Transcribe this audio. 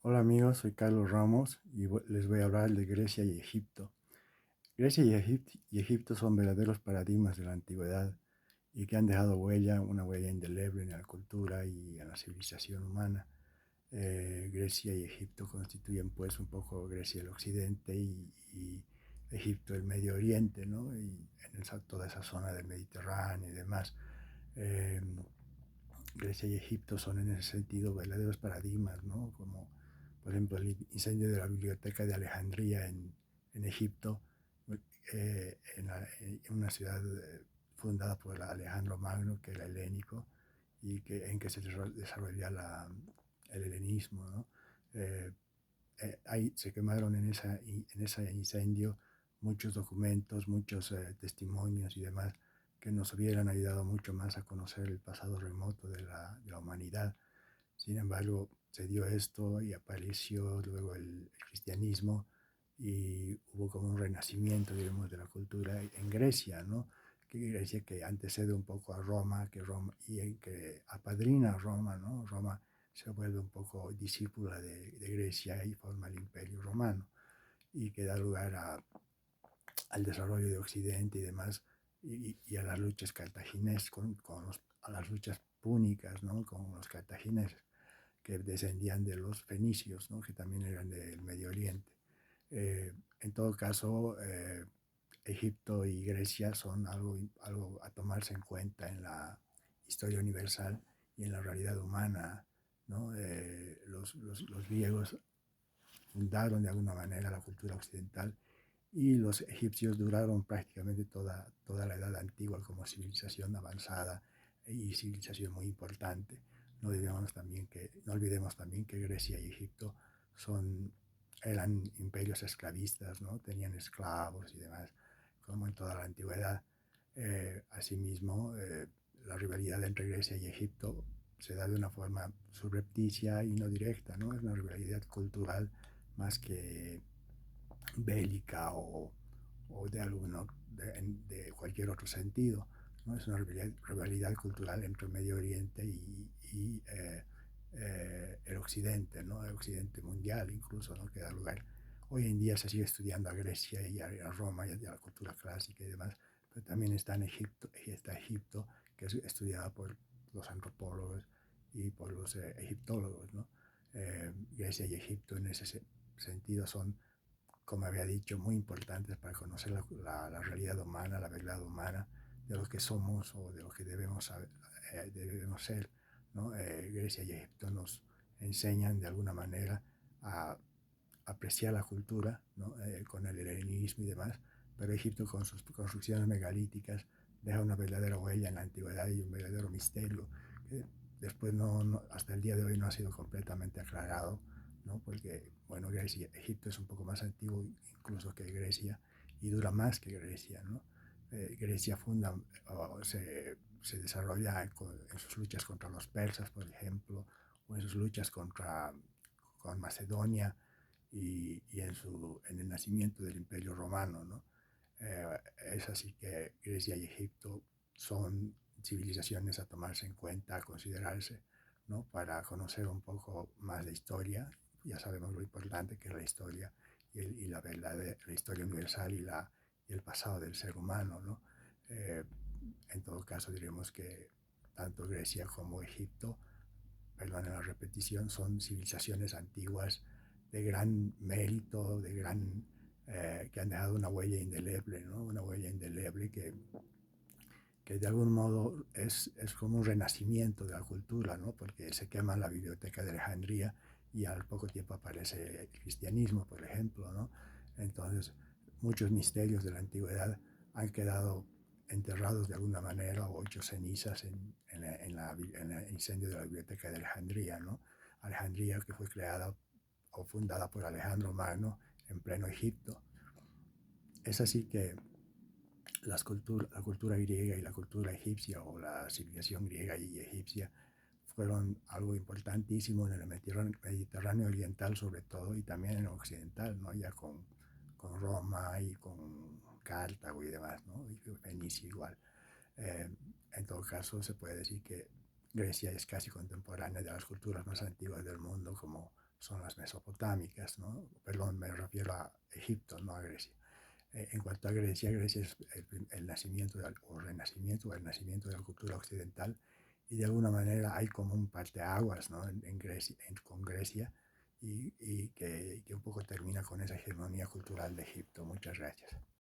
Hola amigos, soy Carlos Ramos y les voy a hablar de Grecia y Egipto. Grecia y Egipto son verdaderos paradigmas de la antigüedad y que han dejado una huella indeleble en la cultura y en la civilización humana. Grecia y Egipto constituyen pues un poco Grecia el occidente y Egipto el Medio Oriente, ¿no? Y en toda esa zona del Mediterráneo y demás. Eh, Grecia y Egipto son en ese sentido verdaderos paradigmas, ¿no? Como por ejemplo el incendio de la biblioteca de Alejandría en Egipto, en una ciudad fundada por Alejandro Magno, que era helénico, y en que se desarrolla el helenismo, ¿no? Eh, Ahí se quemaron en ese incendio muchos documentos, muchos testimonios y demás que nos hubieran ayudado mucho más a conocer el pasado remoto de la humanidad. Sin embargo, se dio esto y apareció luego el cristianismo y hubo como un renacimiento, digamos, de la cultura en Grecia, ¿no? Que Grecia que antecede un poco a Roma, y en que apadrina a Roma, ¿no? Roma se vuelve un poco discípula de Grecia y forma el Imperio Romano y que da lugar al desarrollo de Occidente y demás, y a las luchas cartagineses, a las luchas púnicas, ¿no? Con los cartagineses que descendían de los fenicios, ¿no? Que también eran del Medio Oriente. En todo caso, Egipto y Grecia son algo a tomarse en cuenta en la historia universal y en la realidad humana, ¿no? Los griegos fundaron de alguna manera la cultura occidental y los egipcios duraron prácticamente toda la edad antigua como civilización avanzada y civilización muy importante. No olvidemos también que Grecia y Egipto son, eran imperios esclavistas, ¿no? Tenían esclavos y demás, como en toda la antigüedad. Asimismo, la rivalidad entre Grecia y Egipto se da de una forma subrepticia y no directa, ¿no? Es una rivalidad cultural más que bélica o de, de cualquier otro sentido, ¿no? Es una rivalidad cultural entre el Medio Oriente y el Occidente, ¿no? El Occidente mundial incluso, ¿no? Que da lugar. Hoy en día se sigue estudiando a Grecia y a Roma y a la cultura clásica y demás, pero también está Egipto, que es estudiada por los antropólogos y por los egiptólogos, ¿no? Grecia y Egipto en ese sentido son, como había dicho, muy importantes para conocer la realidad humana, la verdad humana, de lo que somos o de lo que debemos ser, ¿no? Grecia y Egipto nos enseñan de alguna manera a apreciar la cultura, ¿no? Con el helenismo y demás, pero Egipto con sus construcciones megalíticas deja una verdadera huella en la antigüedad y un verdadero misterio que después hasta el día de hoy no ha sido completamente aclarado, ¿no? Porque, bueno, Egipto es un poco más antiguo incluso que Grecia y dura más que Grecia, ¿no? Grecia se desarrolla en sus luchas contra los persas, por ejemplo, o en sus luchas con Macedonia en el nacimiento del Imperio Romano, ¿no? Eh, es así que Grecia y Egipto son civilizaciones a tomarse en cuenta, a considerarse, ¿no? Para conocer un poco más de historia. Ya sabemos lo importante que es la historia y la verdad, la historia universal y el pasado del ser humano, ¿no? Eh, en todo caso, diremos que tanto Grecia como Egipto, perdón la repetición, son civilizaciones antiguas de gran mérito, que han dejado una huella indeleble, ¿no? Una huella indeleble que de algún modo es como un renacimiento de la cultura, ¿no? Porque se quema la biblioteca de Alejandría y al poco tiempo aparece el cristianismo, por ejemplo, ¿no? Entonces, muchos misterios de la antigüedad han quedado enterrados de alguna manera o hechos cenizas en el incendio de la biblioteca de Alejandría, ¿no? Alejandría que fue creada o fundada por Alejandro Magno en pleno Egipto. Es así que la cultura griega y la cultura egipcia o la civilización griega y egipcia fueron algo importantísimo en el Mediterráneo oriental sobre todo y también en el occidental, ¿no? Ya con Roma y con Cartago y demás, ¿no? Y Fenicia igual. Eh, en todo caso se puede decir que Grecia es casi contemporánea de las culturas más antiguas del mundo como son las mesopotámicas, ¿no? Perdón, me refiero a Egipto, no a Grecia. En cuanto a Grecia, Grecia es el nacimiento o renacimiento o el nacimiento de la cultura occidental, y de alguna manera hay como un parteaguas, ¿no? En Grecia, con Grecia, y que un poco termina con esa hegemonía cultural de Egipto. Muchas gracias.